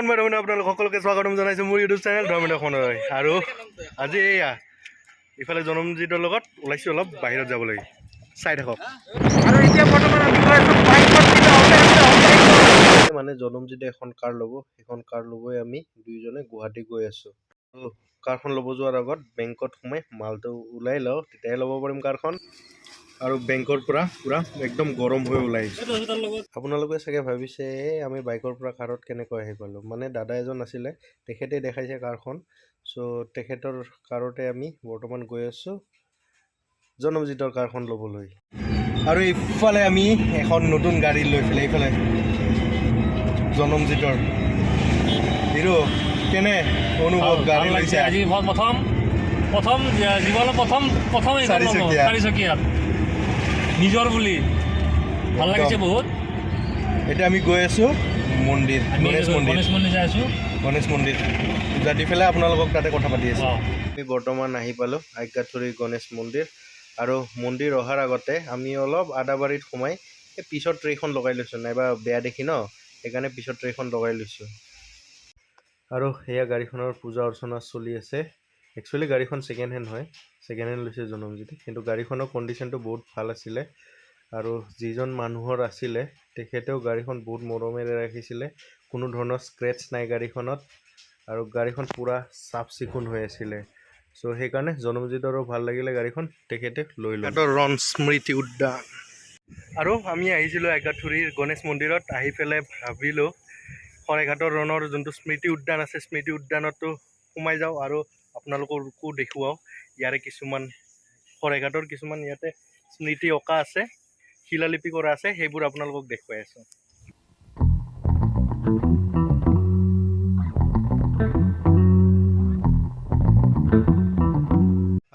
everyone মই ধৰ্মেন্দ্ৰ আপোনালোক সকলোকে স্বাগতম জনাইছোঁ মোৰ ইউটিউব চেনেল ধৰ্মেন্দ্ৰ খনলৈ আৰু আজি এয়া ইফালে জনমজিতৰ লগত ওলাইছোঁ অলপ বাহিৰত যাবলৈ চাই থাকক আৰু এতিয়া বৰ্তমান আমি গৈ আছোঁ বাইকত মানে জনমজিতে এখন কাৰ ল'ব সেইখন কাৰ ল'বই আমি দুইজনে গুৱাহাটী গৈ আছোঁ আৰু কাৰখন ল'ব যোৱাৰ আগত বেংকত সোমাই মালটো ওলাই লওঁ তেতিয়াহে ল'ব পাৰিম কাৰখন আৰু বেংকৰ পৰা পুৰা একদম গৰম হৈ ওলাইছে আপোনালোকে চাগে ভাবিছে আমি বাইকৰ পৰা কাৰত কেনেকৈ আহি পালোঁ মানে দাদা এজন আছিলে তেখেতে দেখাইছে কাৰখন চ' তেখেতৰ কাৰতে আমি বৰ্তমান গৈ আছোঁ জনমজিতৰ কাৰখন ল'বলৈ আৰু ইফালে আমি এখন নতুন গাড়ী লৈ পেলাই ইফালে জনমজিতৰ হিৰো কেনে অনুভৱ গাড়ী লৈছে আজি প্ৰথম জীৱনৰ প্ৰথম চাৰিচকীয়া নিজৰ বুলি ভাল লাগিছে বহুত এতিয়া আমি গৈ আছোঁ মন্দিৰ গণেশ মন্দিৰ পূজা দি পেলাই আপোনালোকক তাতে কথা পাতি আছোঁ আমি বৰ্তমান আহি পালোঁ আজ্ঞাথুৰী গণেশ মন্দিৰ আৰু মন্দিৰ অহাৰ আগতে আমি অলপ আদাবাৰীত সোমাই এই পিছত ট্ৰেখন লগাই লৈছোঁ নাইবা বেয়া দেখি ন সেইকাৰণে পিছত ট্ৰেখন লগাই লৈছোঁ আৰু সেয়া গাড়ীখনৰ পূজা অৰ্চনা চলি আছে একচুৱেলি গাড়ীখন ছেকেণ্ড হেণ্ড হয় ছেকেণ্ড হেণ্ড লৈছে জনমজিতে কিন্তু গাড়ীখনৰ কণ্ডিশ্যনটো বহুত ভাল আছিলে আৰু যিজন মানুহৰ আছিলে তেখেতেও গাড়ীখন বহুত মৰমেৰে ৰাখিছিলে কোনো ধৰণৰ স্ক্ৰেচ নাই গাড়ীখনত আৰু গাড়ীখন পূৰা চাফ চিকুণ হৈ আছিলে চ' সেইকাৰণে জনমজিতৰো ভাল লাগিলে গাড়ীখন তেখেতে লৈ ল'লে ৰণ স্মৃতি উদ্যান আৰু আমি আহিছিলোঁ আজ্ঞাথুৰীৰ গণেশ মন্দিৰত আহি পেলাই ভাবিলোঁ শৰাইঘাটৰ ৰণৰ যোনটো স্মৃতি উদ্যান আছে স্মৃতি উদ্যানতো সোমাই যাওঁ আৰু আপোনালোককো দেখুৱাওঁ ইয়াৰে কিছুমান শৰাইঘাটৰ কিছুমান ইয়াতে স্মৃতি অঁকা আছে শিলালিপি কৰা আছে সেইবোৰ আপোনালোকক দেখুৱাই আছোঁ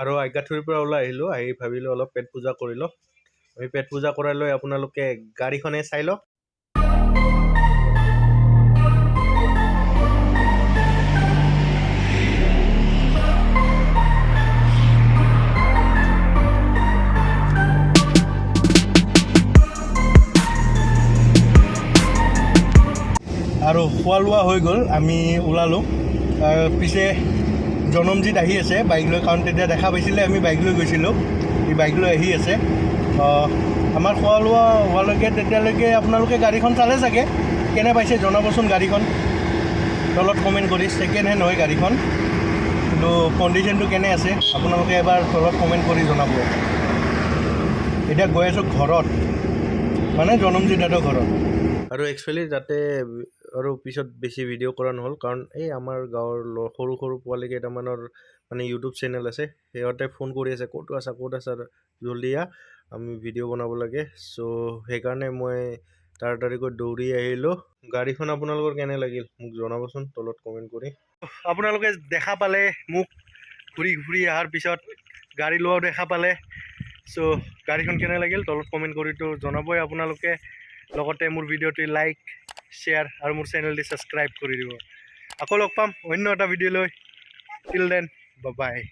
আৰু আজ্ঞাথুৰীৰ পৰা ওলাই আহিলোঁ আহি ভাবিলোঁ অলপ পেট পূজা কৰি লওঁ আমি পেট পূজা কৰাই লৈ আপোনালোকে গাড়ীখনে চাই লওক আৰু খোৱা লোৱা হৈ গ'ল আমি ওলালোঁ পিছে জনমজিত আহি আছে বাইক লৈ কাৰণ তেতিয়া দেখা পাইছিলে আমি বাইক লৈ গৈছিলোঁ ই বাইক লৈ আহি আছে আমাৰ খোৱা লোৱা হোৱালৈকে তেতিয়ালৈকে আপোনালোকে গাড়ীখন চালে চাগে কেনে পাইছে জনাবচোন গাড়ীখন তলত কমেণ্ট কৰি ছেকেণ্ড হেণ্ড হয় গাড়ীখন কিন্তু কণ্ডিশ্যনটো কেনে আছে আপোনালোকে এবাৰ তলত কমেণ্ট কৰি জনাব এতিয়া গৈ আছোঁ ঘৰত মানে জনমজিতৰ ঘৰত আৰু একচুৱেলি যাতে আৰু পিছত বেছি ভিডিঅ' কৰা নহ'ল কাৰণ এই আমাৰ গাঁৱৰ সৰু সৰু পোৱালি কেইটামানৰ মানে ইউটিউব চেনেল আছে সিহঁতে ফোন কৰি আছে ক'ত আছা জল্দি আমি ভিডিঅ' বনাব লাগে চ' সেইকাৰণে মই তাড়াতাড়িকৈ দৌৰি আহিলোঁ গাড়ীখন আপোনালোকৰ কেনে লাগিল মোক জনাবচোন তলত কমেণ্ট কৰি আপোনালোকে দেখা পালে মোক ঘূৰি অহাৰ পিছত গাড়ী লোৱাও দেখা পালে চ' গাড়ীখন কেনে লাগিল তলত কমেণ্ট কৰিতো জনাবই আপোনালোকে লগতে মোৰ ভিডিঅ'টি লাইক শ্বেয়াৰ আৰু মোৰ চেনেলটি ছাবস্ক্ৰাইব কৰি দিব আকৌ লগ পাম অন্য এটা ভিডিঅ' লৈ টিল দেন বাই